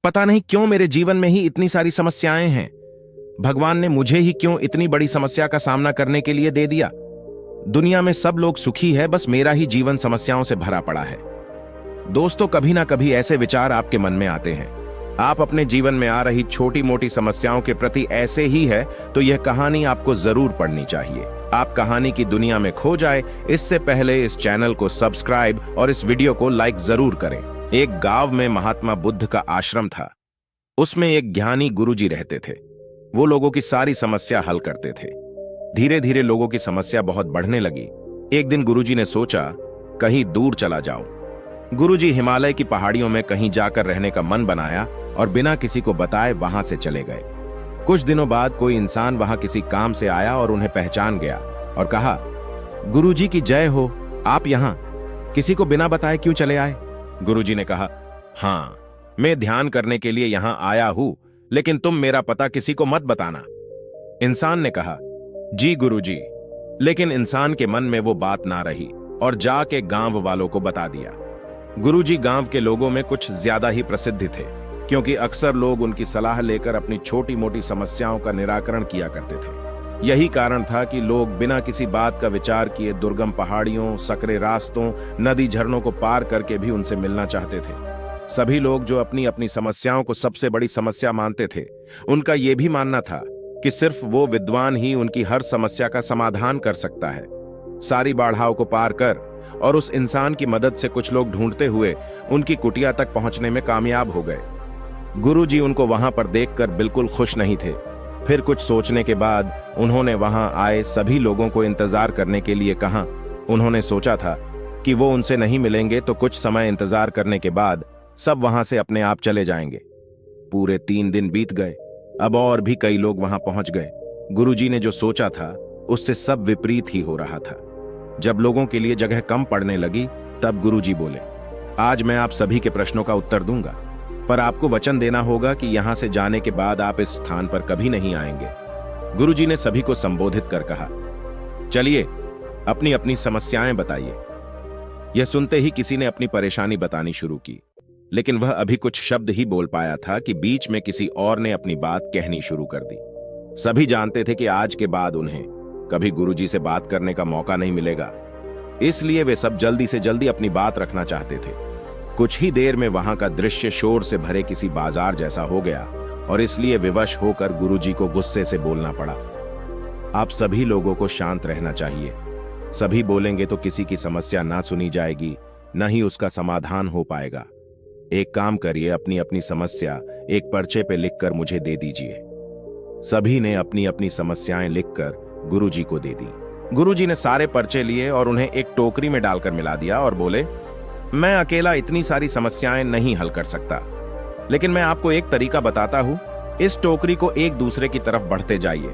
पता नहीं क्यों मेरे जीवन में ही इतनी सारी समस्याएं हैं। भगवान ने मुझे ही क्यों इतनी बड़ी समस्या का सामना करने के लिए दे दिया। दुनिया में सब लोग सुखी है, बस मेरा ही जीवन समस्याओं से भरा पड़ा है। दोस्तों, कभी ना कभी ऐसे विचार आपके मन में आते हैं। आप अपने जीवन में आ रही छोटी मोटी समस्याओं के प्रति ऐसे ही है तो यह कहानी आपको जरूर पढ़नी चाहिए। आप कहानी की दुनिया में खो जाए इससे पहले इस चैनल को सब्सक्राइब और इस वीडियो को लाइक जरूर करें। एक गांव में महात्मा बुद्ध का आश्रम था। उसमें एक ज्ञानी गुरुजी रहते थे। वो लोगों की सारी समस्या हल करते थे। धीरे धीरे लोगों की समस्या बहुत बढ़ने लगी। एक दिन गुरुजी ने सोचा कहीं दूर चला जाऊं। गुरुजी हिमालय की पहाड़ियों में कहीं जाकर रहने का मन बनाया और बिना किसी को बताए वहां से चले गए। कुछ दिनों बाद कोई इंसान वहां किसी काम से आया और उन्हें पहचान गया और कहा, गुरुजी की जय हो, आप यहां किसी को बिना बताए क्यों चले आए? गुरुजी ने कहा, हाँ, मैं ध्यान करने के लिए यहां आया हूं, लेकिन तुम मेरा पता किसी को मत बताना। इंसान ने कहा, जी गुरुजी। लेकिन इंसान के मन में वो बात ना रही और जाके गांव वालों को बता दिया। गुरुजी गांव के लोगों में कुछ ज्यादा ही प्रसिद्ध थे, क्योंकि अक्सर लोग उनकी सलाह लेकर अपनी छोटी मोटी समस्याओं का निराकरण किया करते थे। यही कारण था कि लोग बिना किसी बात का विचार किए दुर्गम पहाड़ियों, सकरे रास्तों, नदी झरनों को पार करके भी उनसे मिलना चाहते थे। सभी लोग जो अपनी अपनी समस्याओं को सबसे बड़ी समस्या मानते थे, उनका यह भी मानना था कि सिर्फ वो विद्वान ही उनकी हर समस्या का समाधान कर सकता है। सारी बाधाओं को पार कर और उस इंसान की मदद से कुछ लोग ढूंढते हुए उनकी कुटिया तक पहुंचने में कामयाब हो गए। गुरुजी उनको वहां पर देखकर बिल्कुल खुश नहीं थे। फिर कुछ सोचने के बाद उन्होंने वहां आए सभी लोगों को इंतजार करने के लिए कहा। उन्होंने सोचा था कि वो उनसे नहीं मिलेंगे तो कुछ समय इंतजार करने के बाद सब वहां से अपने आप चले जाएंगे। पूरे 3 दिन बीत गए। अब और भी कई लोग वहां पहुंच गए। गुरुजी ने जो सोचा था उससे सब विपरीत ही हो रहा था। जब लोगों के लिए जगह कम पड़ने लगी तब गुरुजी बोले, आज मैं आप सभी के प्रश्नों का उत्तर दूंगा, पर आपको वचन देना होगा कि यहां से जाने के बाद आप इस स्थान पर कभी नहीं आएंगे। गुरुजी ने सभी को संबोधित कर कहा, चलिए अपनी अपनी समस्याएं बताइए। यह सुनते ही किसी ने अपनी परेशानी बतानी शुरू की, लेकिन वह अभी कुछ शब्द ही बोल पाया था कि बीच में किसी और ने अपनी बात कहनी शुरू कर दी। सभी जानते थे कि आज के बाद उन्हें कभी गुरुजी से बात करने का मौका नहीं मिलेगा, इसलिए वे सब जल्दी से जल्दी अपनी बात रखना चाहते थे। कुछ ही देर में वहां का दृश्य शोर से भरे किसी बाजार जैसा हो गया और इसलिए विवश होकर गुरुजी को गुस्से से बोलना पड़ा, आप सभी लोगों को शांत रहना चाहिए। सभी बोलेंगे तो किसी की समस्या ना सुनी जाएगी, न ही उसका समाधान हो पाएगा। एक काम करिए, अपनी अपनी समस्या एक पर्चे पे लिखकर मुझे दे दीजिए। सभी ने अपनी अपनी समस्याएं लिखकर गुरुजी को दे दी। गुरुजी ने सारे पर्चे लिए और उन्हें एक टोकरी में डालकर मिला दिया और बोले, मैं अकेला इतनी सारी समस्याएं नहीं हल कर सकता, लेकिन मैं आपको एक तरीका बताता हूं। इस टोकरी को एक दूसरे की तरफ बढ़ते जाइए।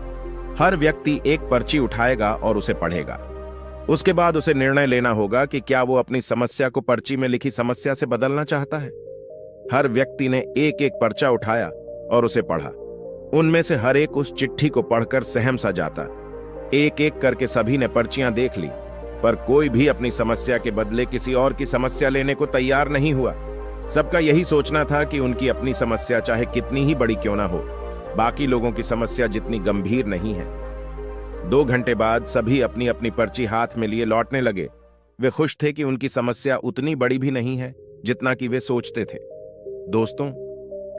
हर व्यक्ति एक पर्ची उठाएगा और उसे पढ़ेगा। उसके बाद उसे निर्णय लेना होगा कि क्या वो अपनी समस्या को पर्ची में लिखी समस्या से बदलना चाहता है। हर व्यक्ति ने एक एक पर्चा उठाया और उसे पढ़ा। उनमें से हर एक उस चिट्ठी को पढ़कर सहम सा जाता। एक एक करके सभी ने पर्चियां देख ली, पर कोई भी अपनी समस्या के बदले किसी और की समस्या लेने को तैयार नहीं हुआ। सबका यही सोचना था कि उनकी अपनी समस्या चाहे कितनी ही बड़ी क्यों ना हो, बाकी लोगों की समस्या जितनी गंभीर नहीं है। 2 घंटे बाद सभी अपनी अपनी पर्ची हाथ में लिए लौटने लगे। वे खुश थे कि उनकी समस्या उतनी बड़ी भी नहीं है जितना कि वे सोचते थे। दोस्तों,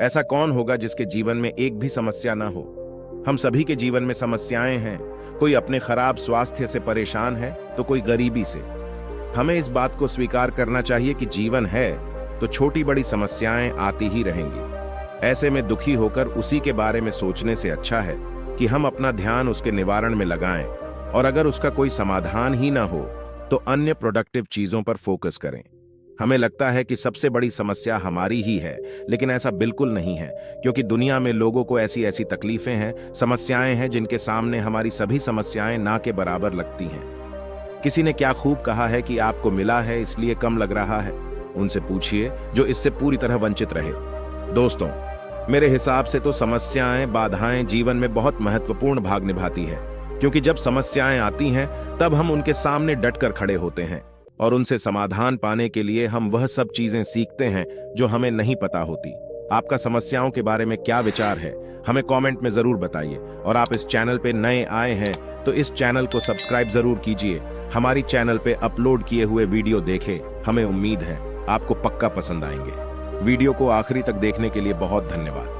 ऐसा कौन होगा जिसके जीवन में एक भी समस्या ना हो? हम सभी के जीवन में समस्याएं हैं। कोई अपने खराब स्वास्थ्य से परेशान है तो कोई गरीबी से। हमें इस बात को स्वीकार करना चाहिए कि जीवन है तो छोटी बड़ी समस्याएं आती ही रहेंगी। ऐसे में दुखी होकर उसी के बारे में सोचने से अच्छा है कि हम अपना ध्यान उसके निवारण में लगाएं, और अगर उसका कोई समाधान ही ना हो तो अन्य प्रोडक्टिव चीजों पर फोकस करें। हमें लगता है कि सबसे बड़ी समस्या हमारी ही है, लेकिन ऐसा बिल्कुल नहीं है, क्योंकि दुनिया में लोगों को ऐसी ऐसी तकलीफें हैं, समस्याएं हैं जिनके सामने हमारी सभी समस्याएं ना के बराबर लगती हैं। किसी ने क्या खूब कहा है कि आपको मिला है इसलिए कम लग रहा है। उनसे पूछिए जो इससे पूरी तरह वंचित रहे। दोस्तों, मेरे हिसाब से तो समस्याएं, बाधाएं जीवन में बहुत महत्वपूर्ण भाग निभाती है, क्योंकि जब समस्याएं आती हैं तब हम उनके सामने डटकर खड़े होते हैं और उनसे समाधान पाने के लिए हम वह सब चीजें सीखते हैं जो हमें नहीं पता होती। आपका समस्याओं के बारे में क्या विचार है, हमें कमेंट में जरूर बताइए। और आप इस चैनल पे नए आए हैं तो इस चैनल को सब्सक्राइब जरूर कीजिए। हमारी चैनल पे अपलोड किए हुए वीडियो देखें, हमें उम्मीद है आपको पक्का पसंद आएंगे। वीडियो को आखिरी तक देखने के लिए बहुत धन्यवाद।